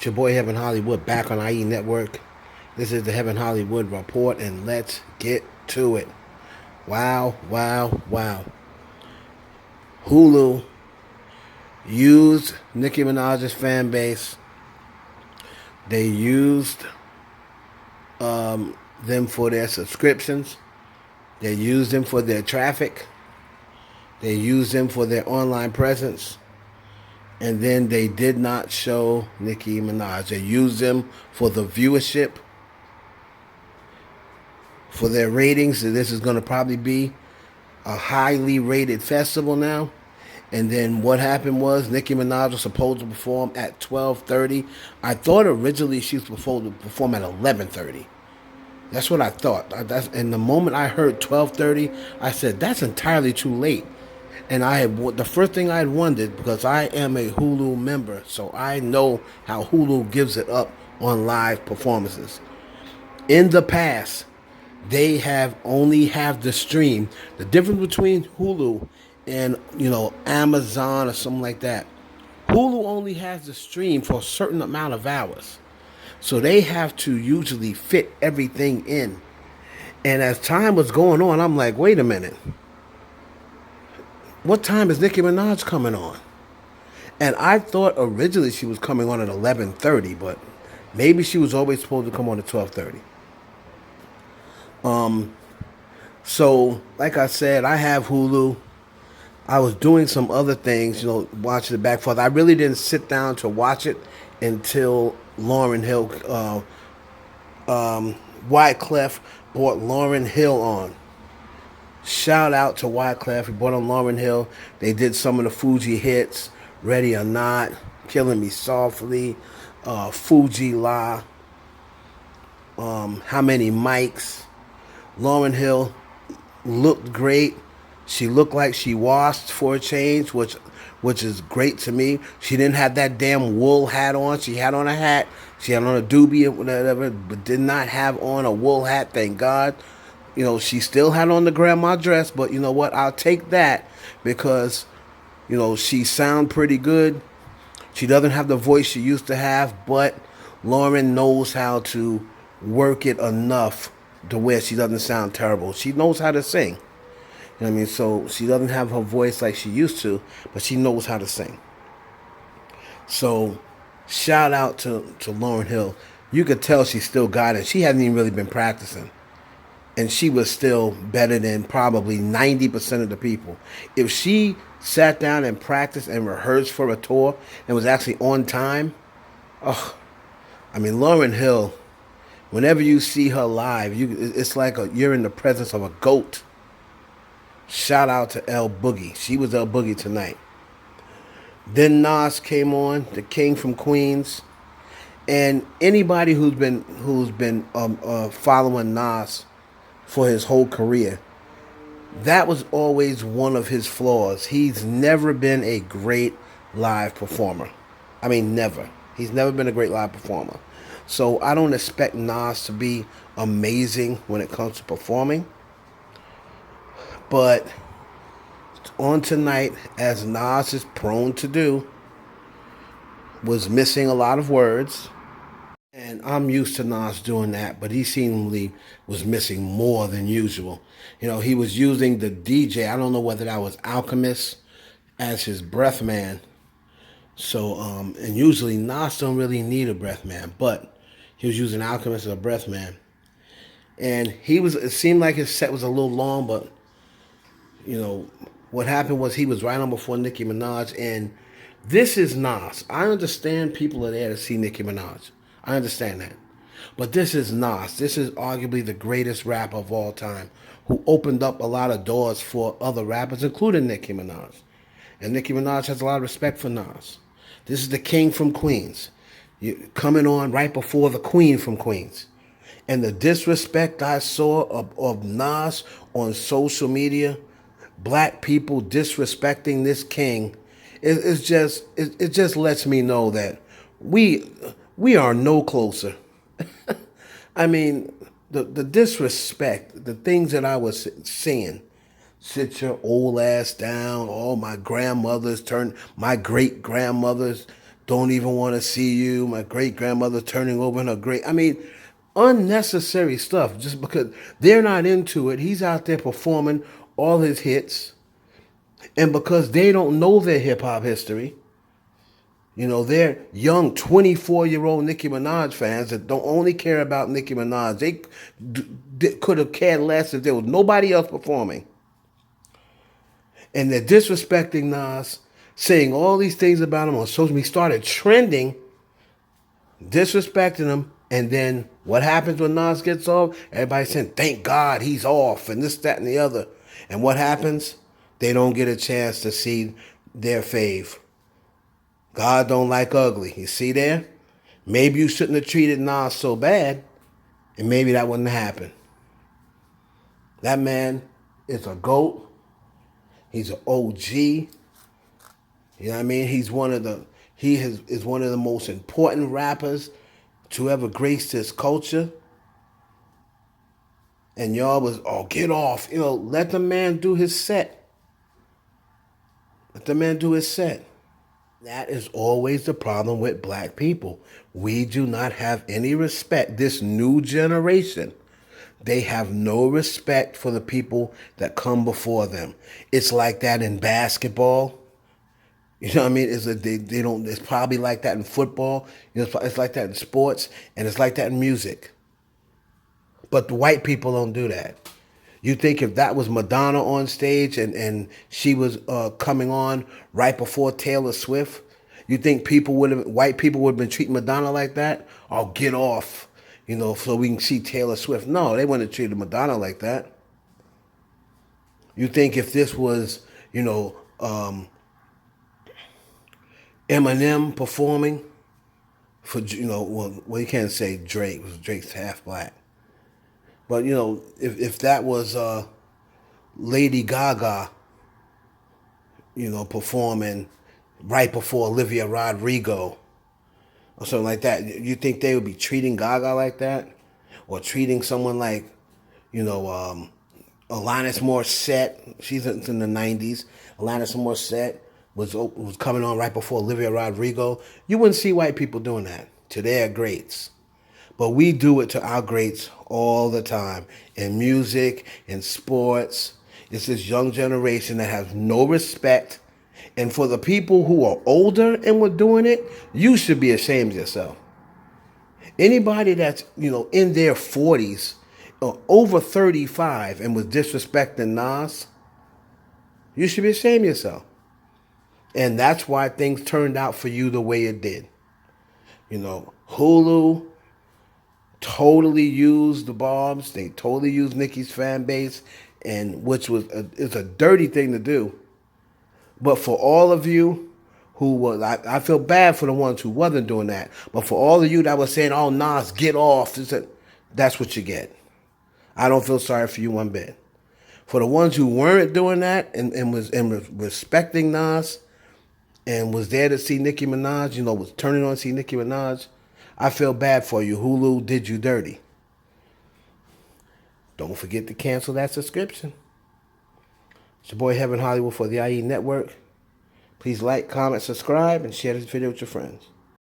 It's your boy Heaven Hollywood back on IE Network. This is the Heaven Hollywood Report, and let's get to it. Wow, wow, wow. Hulu used Nicki Minaj's fan base. They used them for their subscriptions. They used them for their traffic. They used them for their online presence. And then they did not show Nicki Minaj. They used them for the viewership, for their ratings. So this is going to probably be a highly rated festival now. And then what happened was Nicki Minaj was supposed to perform at 12:30. I thought originally she was supposed to perform at 11:30. That's what I thought. And the moment I heard 12:30, I said, that's entirely too late. And the first thing I had wondered, because I am a Hulu member, so I know how Hulu gives it up on live performances. In the past, they have only have the stream. The difference between Hulu and Amazon or something like that, Hulu only has the stream for a certain amount of hours. So they have to usually fit everything in. And as time was going on, I'm like, wait a minute. What time is Nicki Minaj coming on? And I thought originally she was coming on at 11:30, but maybe she was always supposed to come on at 12:30. So, like I said, I have Hulu. I was doing some other things, watching it back forth. I really didn't sit down to watch it until Lauryn Hill, Wyclef brought Lauryn Hill on. Shout out to Wyclef. He brought on Lauryn Hill. They did some of the Fuji hits, Ready or Not, Killing Me Softly, Fuji La, How Many Mics. Lauryn Hill looked great. She looked like she washed for a change, which is great to me. She didn't have that damn wool hat on. She had on a hat. She had on a doobie or whatever, but did not have on a wool hat, thank God. She still had on the grandma dress, but you know what? I'll take that because, she sound pretty good. She doesn't have the voice she used to have, but Lauryn knows how to work it enough to where she doesn't sound terrible. She knows how to sing. You know what I mean? So she doesn't have her voice like she used to, but she knows how to sing. So shout out to Lauryn Hill. You could tell she still got it. She hasn't even really been practicing. And she was still better than probably 90% of the people. If she sat down and practiced and rehearsed for a tour and was actually on time, Lauryn Hill, whenever you see her live, it's like you're in the presence of a goat. Shout out to El Boogie. She was El Boogie tonight. Then Nas came on, the King from Queens. And anybody who's been following Nas for his whole career, that was always one of his flaws. He's never been a great live performer. Never. He's never been a great live performer. So I don't expect Nas to be amazing when it comes to performing. But on tonight, as Nas is prone to do, was missing a lot of words. And I'm used to Nas doing that, but he seemingly was missing more than usual. He was using the DJ, I don't know whether that was Alchemist, as his breath man. So, and usually Nas don't really need a breath man, but he was using Alchemist as a breath man. And it seemed like his set was a little long, but, what happened was he was right on before Nicki Minaj, and this is Nas. I understand people are there to see Nicki Minaj. I understand that. But this is Nas. This is arguably the greatest rapper of all time who opened up a lot of doors for other rappers, including Nicki Minaj. And Nicki Minaj has a lot of respect for Nas. This is the King from Queens. Coming on right before the Queen from Queens. And the disrespect I saw of Nas on social media, black people disrespecting this king, it just lets me know that we are no closer. The disrespect, the things that I was seeing. Sit your old ass down. All my grandmothers my great grandmothers Don't even want to see you. My great grandmother turning over in her grave. I mean, unnecessary stuff just because they're not into it. He's out there performing all his hits. And because they don't know their hip hop history, they're young 24-year-old Nicki Minaj fans that don't only care about Nicki Minaj. They could have cared less if there was nobody else performing. And they're disrespecting Nas, saying all these things about him on social media, started trending, disrespecting him. And then what happens when Nas gets off? Everybody saying, thank God he's off, and this, that, and the other. And what happens? They don't get a chance to see their fave. God don't like ugly. You see there? Maybe you shouldn't have treated Nas so bad, and maybe that wouldn't have happened. That man is a GOAT. He's an OG. You know what I mean? He is one of the most important rappers to ever grace this culture. And y'all was, get off. Let the man do his set. Let the man do his set. That is always the problem with black people. We do not have any respect. This new generation, they have no respect for the people that come before them. It's like that in basketball. You know what I mean? They don't. It's probably like that in football. It's like that in sports, and it's like that in music. But the white people don't do that. You think if that was Madonna on stage and she was coming on right before Taylor Swift, you think white people would have been treating Madonna like that? Oh, get off, so we can see Taylor Swift. No, they wouldn't have treated Madonna like that. You think if this was, Eminem performing for, well, you can't say Drake, because Drake's half black. But, if that was Lady Gaga, performing right before Olivia Rodrigo or something like that, you think they would be treating Gaga like that? Or treating someone like, Alanis Morissette? She's in the 90s. Alanis Morissette was coming on right before Olivia Rodrigo. You wouldn't see white people doing that to their greats. But we do it to our greats all the time. In music, in sports. It's this young generation that has no respect. And for the people who are older and were doing it, you should be ashamed of yourself. Anybody that's, in their 40s or over 35 and was disrespecting Nas, you should be ashamed of yourself. And that's why things turned out for you the way it did. Hulu totally used the Barbz. They totally used Nicki's fan base, and which it's a dirty thing to do. But for all of you who was, I feel bad for the ones who wasn't doing that. But for all of you that was saying, "Oh, Nas, get off," that's what you get. I don't feel sorry for you one bit. For the ones who weren't doing that and was respecting Nas and was there to see Nicki Minaj, was turning on to see Nicki Minaj, I feel bad for you. Hulu did you dirty. Don't forget to cancel that subscription. It's your boy Heaven Hollywood for the IE Network. Please like, comment, subscribe, and share this video with your friends.